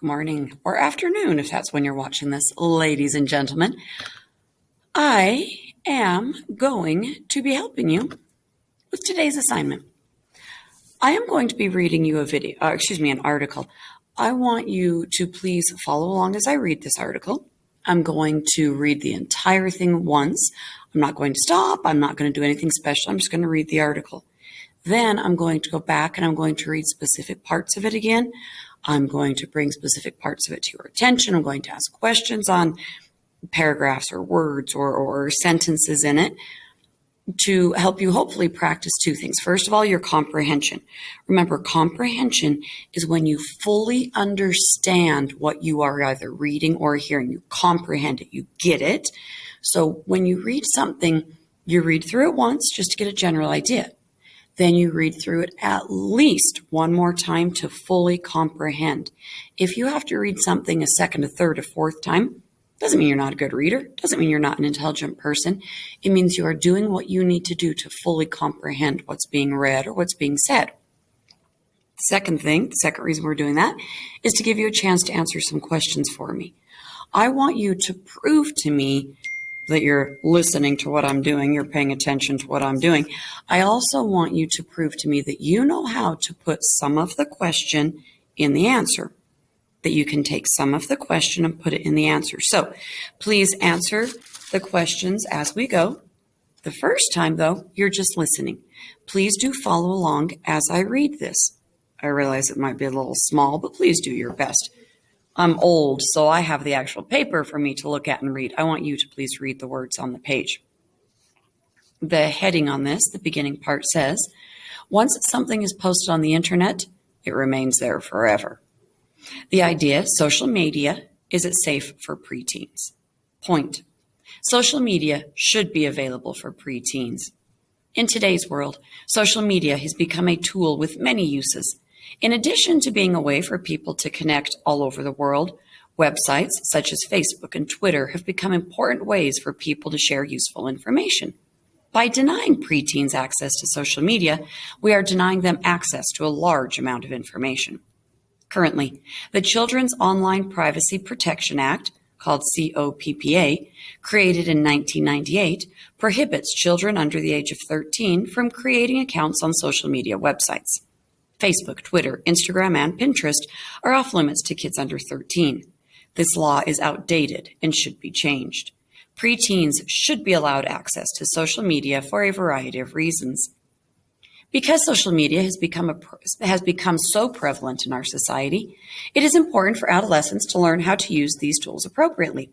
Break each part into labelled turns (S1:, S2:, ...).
S1: good morning, or afternoon if that's when you're watching this, ladies and gentlemen. I am going to be helping you with today's assignment. I am going to be reading you an article. I want you to please follow along as I read this article. I'm going to read the entire thing once. I'm not going to stop. I'm not going to do anything special. I'm just going to read the article. Then I'm going to go back and I'm going to read specific parts of it again. I'm going to bring specific parts of it to your attention. I'm going to ask questions on paragraphs or words or sentences in it to help you hopefully practice two things. First of all, your comprehension. Remember, comprehension is when you fully understand what you are either reading or hearing. You comprehend it, you get it. So when you read something, you read through it once just to get a general idea. Then you read through it at least one more time to fully comprehend. If you have to read something a second, a third, a fourth time, doesn't mean you're not a good reader, doesn't mean you're not an intelligent person. It means you are doing what you need to do to fully comprehend what's being read or what's being said. The second reason we're doing that is to give you a chance to answer some questions for me. I want you to prove to me that you're listening to what I'm doing, you're paying attention to what I'm doing. I also want you to prove to me that you know how to put some of the question in the answer, that you can take some of the question and put it in the answer. So please answer the questions as we go. The first time, though, you're just listening. Please do follow along as I read this. I realize it might be a little small, but please do your best. I'm old, so I have the actual paper for me to look at and read. I want you to please read the words on the page. The heading on this, the beginning part says, once something is posted on the internet, it remains there forever. The idea, social media, is it safe for preteens? Point. Social media should be available for preteens. In today's world, social media has become a tool with many uses. In addition to being a way for people to connect all over the world, websites such as Facebook and Twitter have become important ways for people to share useful information. By denying preteens access to social media, we are denying them access to a large amount of information. Currently, the Children's Online Privacy Protection Act, called COPPA, created in 1998, prohibits children under the age of 13 from creating accounts on social media websites. Facebook, Twitter, Instagram, and Pinterest are off limits to kids under 13. This law is outdated and should be changed. Preteens should be allowed access to social media for a variety of reasons. Because social media has become so prevalent in our society, it is important for adolescents to learn how to use these tools appropriately.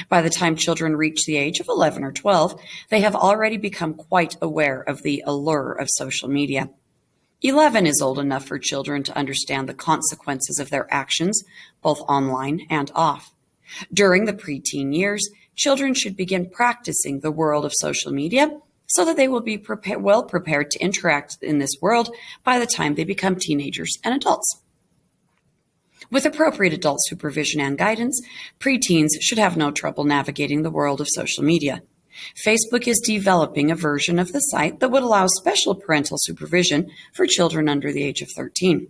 S1: By the time children reach the age of 11 or 12, they have already become quite aware of the allure of social media. 11 is old enough for children to understand the consequences of their actions, both online and off. During the preteen years, children should begin practicing the world of social media so that they will be well prepared to interact in this world by the time they become teenagers and adults. With appropriate adult supervision and guidance, preteens should have no trouble navigating the world of social media. Facebook is developing a version of the site that would allow special parental supervision for children under the age of 13.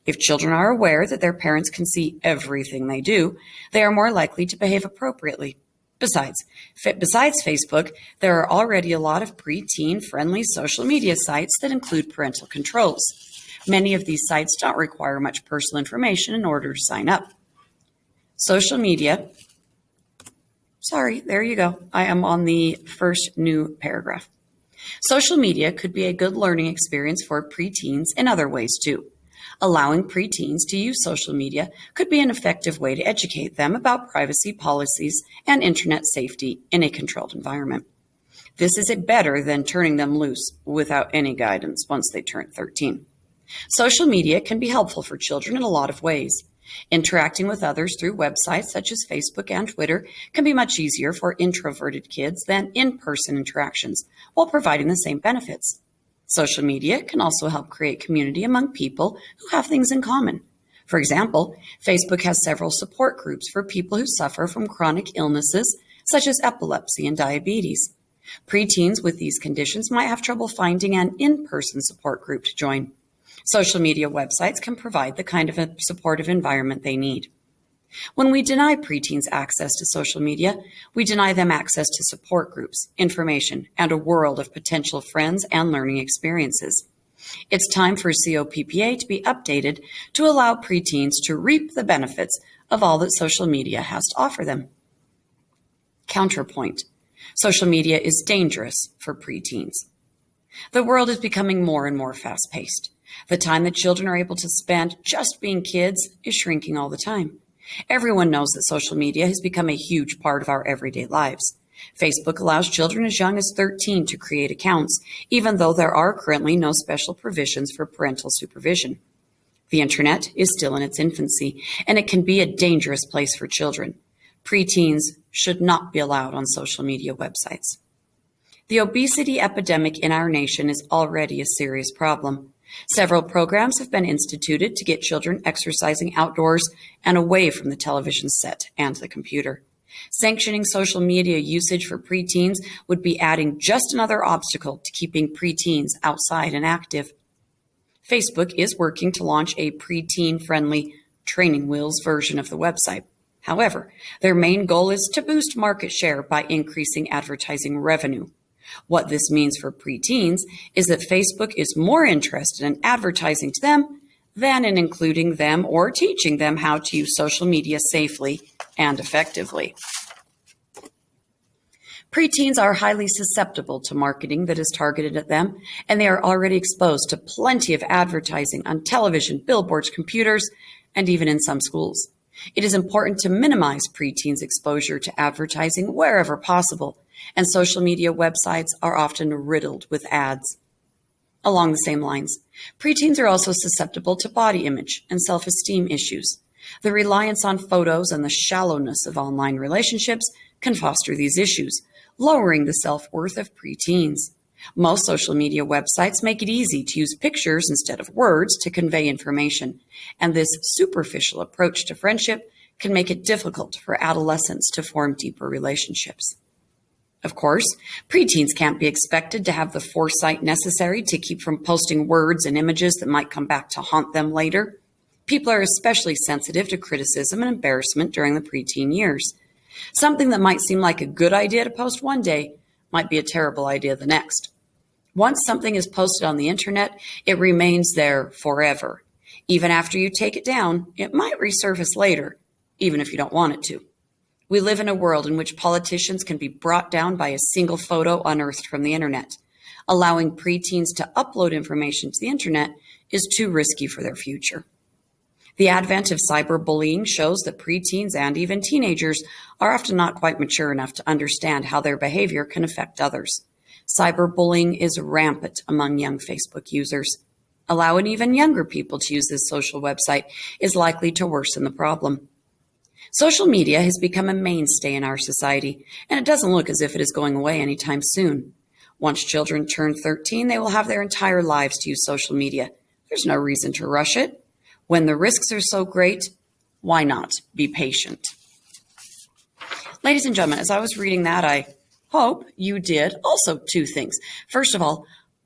S1: If children are aware that their parents can see everything they do, they are more likely to behave appropriately. Besides Facebook, there are already a lot of preteen-friendly social media sites that include parental controls. Many of these sites don't require much personal information in order to sign up. Social media. Sorry, there you go. I am on the first new paragraph. Social media could be a good learning experience for preteens in other ways too. Allowing preteens to use social media could be an effective way to educate them about privacy policies and internet safety in a controlled environment. This is better than turning them loose without any guidance once they turn 13. Social media can be helpful for children in a lot of ways. Interacting with others through websites such as Facebook and Twitter can be much easier for introverted kids than in-person interactions, while providing the same benefits. Social media can also help create community among people who have things in common. For example, Facebook has several support groups for people who suffer from chronic illnesses such as epilepsy and diabetes. Preteens with these conditions might have trouble finding an in-person support group to join. Social media websites can provide the kind of a supportive environment they need. When we deny preteens access to social media, we deny them access to support groups, information, and a world of potential friends and learning experiences. It's time for COPPA to be updated to allow preteens to reap the benefits of all that social media has to offer them. Counterpoint: social media is dangerous for preteens. The world is becoming more and more fast-paced. The time that children are able to spend just being kids is shrinking all the time. Everyone knows that social media has become a huge part of our everyday lives. Facebook allows children as young as 13 to create accounts, even though there are currently no special provisions for parental supervision. The internet is still in its infancy, and it can be a dangerous place for children. Preteens should not be allowed on social media websites. The obesity epidemic in our nation is already a serious problem. Several programs have been instituted to get children exercising outdoors and away from the television set and the computer. Sanctioning social media usage for preteens would be adding just another obstacle to keeping preteens outside and active. Facebook is working to launch a preteen-friendly training wheels version of the website. However, their main goal is to boost market share by increasing advertising revenue. What this means for preteens is that Facebook is more interested in advertising to them than in including them or teaching them how to use social media safely and effectively. Preteens are highly susceptible to marketing that is targeted at them, and they are already exposed to plenty of advertising on television, billboards, computers, and even in some schools. It is important to minimize preteens' exposure to advertising wherever possible, and social media websites are often riddled with ads. Along the same lines, preteens are also susceptible to body image and self-esteem issues. The reliance on photos and the shallowness of online relationships can foster these issues, lowering the self-worth of preteens. Most social media websites make it easy to use pictures instead of words to convey information, and this superficial approach to friendship can make it difficult for adolescents to form deeper relationships. Of course, preteens can't be expected to have the foresight necessary to keep from posting words and images that might come back to haunt them later. People are especially sensitive to criticism and embarrassment during the preteen years. Something that might seem like a good idea to post one day might be a terrible idea the next. Once something is posted on the internet, it remains there forever. Even after you take it down, it might resurface later, even if you don't want it to. We live in a world in which politicians can be brought down by a single photo unearthed from the internet. Allowing preteens to upload information to the internet is too risky for their future. The advent of cyberbullying shows that preteens and even teenagers are often not quite mature enough to understand how their behavior can affect others. Cyberbullying is rampant among young Facebook users. Allowing even younger people to use this social website is likely to worsen the problem. Social media has become a mainstay in our society, and it doesn't look as if it is going away anytime soon. Once children turn 13, they will have their entire lives to use social media. There's no reason to rush it. When the risks are so great, why not be patient? Ladies and gentlemen, as I was reading that, I hope you did also two things. First of all,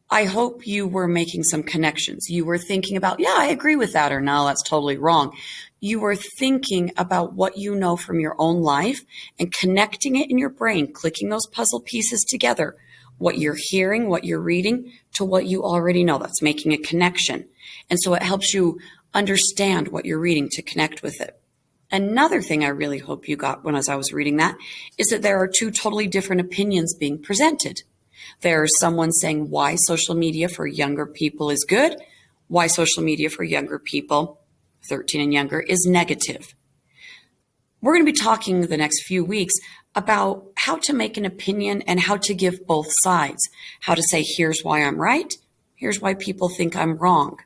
S1: I hope you were making some connections. You were thinking about, yeah, I agree with that, or no, that's totally wrong. You were thinking about what you know from your own life and connecting it in your brain, clicking those puzzle pieces together, what you're hearing, what you're reading, to what you already know. That's making a connection. And so it helps you understand what you're reading to connect with it. Another thing I really hope you got when as I was reading that is that there are two totally different opinions being presented. There's someone saying why social media for younger people is good, why social media for younger people, 13 and younger, is negative. We're going to be talking the next few weeks about how to make an opinion and how to give both sides, how to say, here's why I'm right, here's why people think I'm wrong.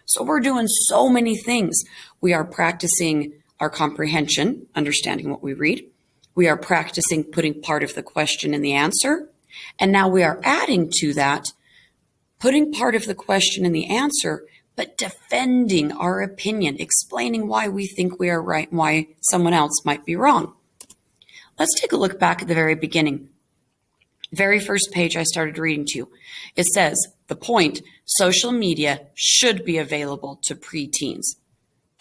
S1: So we're doing so many things. We are practicing our comprehension, understanding what we read. We are practicing putting part of the question in the answer. And now we are adding to that, putting part of the question in the answer, but defending our opinion, explaining why we think we are right and why someone else might be wrong. Let's take a look back at the very beginning. Very first page I started reading to you. It says, The point, social media should be available to preteens.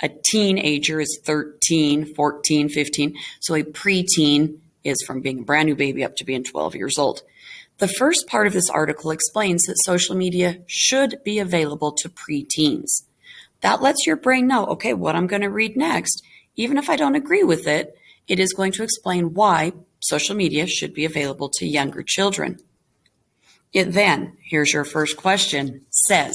S1: A teenager is 13, 14, 15. So a preteen is from being a brand new baby up to being 12 years old. The first part of this article explains that social media should be available to preteens. That lets your brain know, okay, what I'm going to read next, even if I don't agree with it, it is going to explain why social media should be available to younger children. It then, here's your first question, says,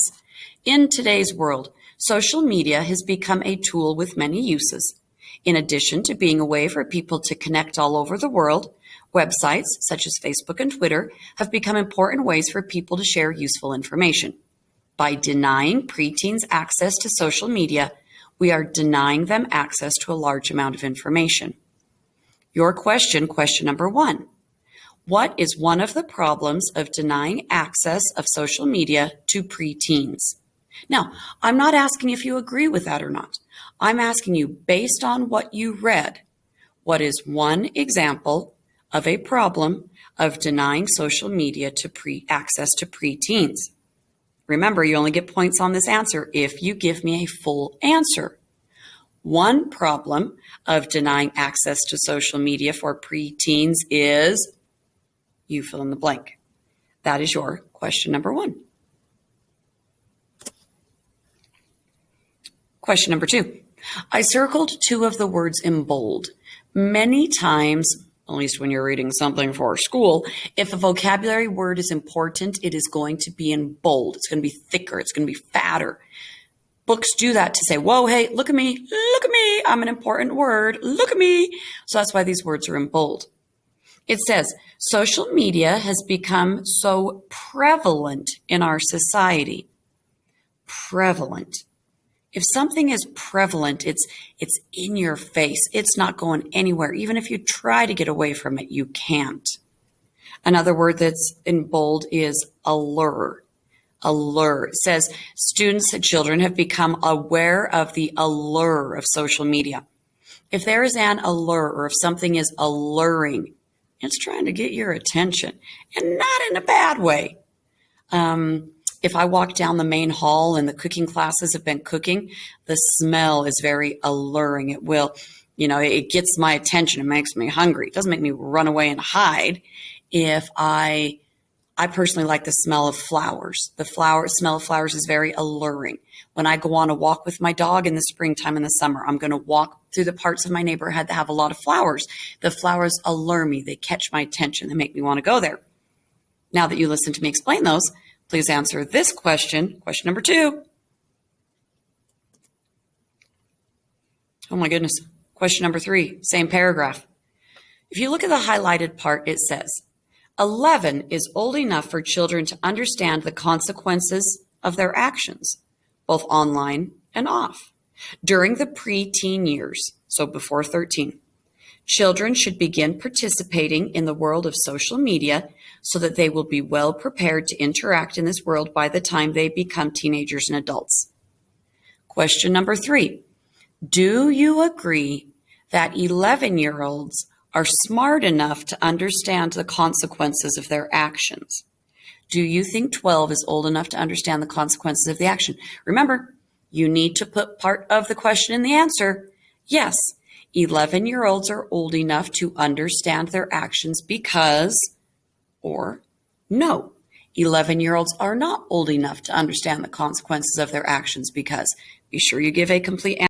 S1: in today's world, social media has become a tool with many uses. In addition to being a way for people to connect all over the world, websites such as Facebook and Twitter have become important ways for people to share useful information. By denying preteens access to social media, we are denying them access to a large amount of information. Your question number 1. What is one of the problems of denying access of social media to preteens? Now, I'm not asking if you agree with that or not. I'm asking you, based on what you read, what is one example of a problem of denying social media to access to preteens? Remember, you only get points on this answer if you give me a full answer. One problem of denying access to social media for preteens is, you fill in the blank. That is your question number 1. Question number 2. I circled 2 of the words in bold. Many times, at least when you're reading something for school, if a vocabulary word is important, it is going to be in bold. It's going to be thicker. It's going to be fatter. Books do that to say, whoa, hey, look at me, I'm an important word, look at me. So that's why these words are in bold. It says, social media has become so prevalent in our society. Prevalent. If something is prevalent, it's in your face. It's not going anywhere. Even if you try to get away from it, you can't. Another word that's in bold is allure. Allure. It says students and children have become aware of the allure of social media. If there is an allure or if something is alluring, it's trying to get your attention, and not in a bad way. If I walk down the main hall and the cooking classes have been cooking, the smell is very alluring. It will, it gets my attention. It makes me hungry. It doesn't make me run away and hide. If I personally like the smell of flowers. The smell of flowers is very alluring. When I go on a walk with my dog in the springtime and the summer, I'm going to walk through the parts of my neighborhood that have a lot of flowers. The flowers allure me. They catch my attention. They make me want to go there. Now that you listen to me explain those, please answer this question number 2. Oh my goodness. Question number 3, same paragraph. If you look at the highlighted part, it says, 11 is old enough for children to understand the consequences of their actions, both online and off. During the preteen years, so before 13, children should begin participating in the world of social media so that they will be well prepared to interact in this world by the time they become teenagers and adults. Question number 3, do you agree that 11-year-olds are smart enough to understand the consequences of their actions? Do you think 12 is old enough to understand the consequences of the action? Remember, you need to put part of the question in the answer. Yes, 11-year-olds are old enough to understand their actions because, or no, 11-year-olds are not old enough to understand the consequences of their actions because. Be sure you give a complete answer.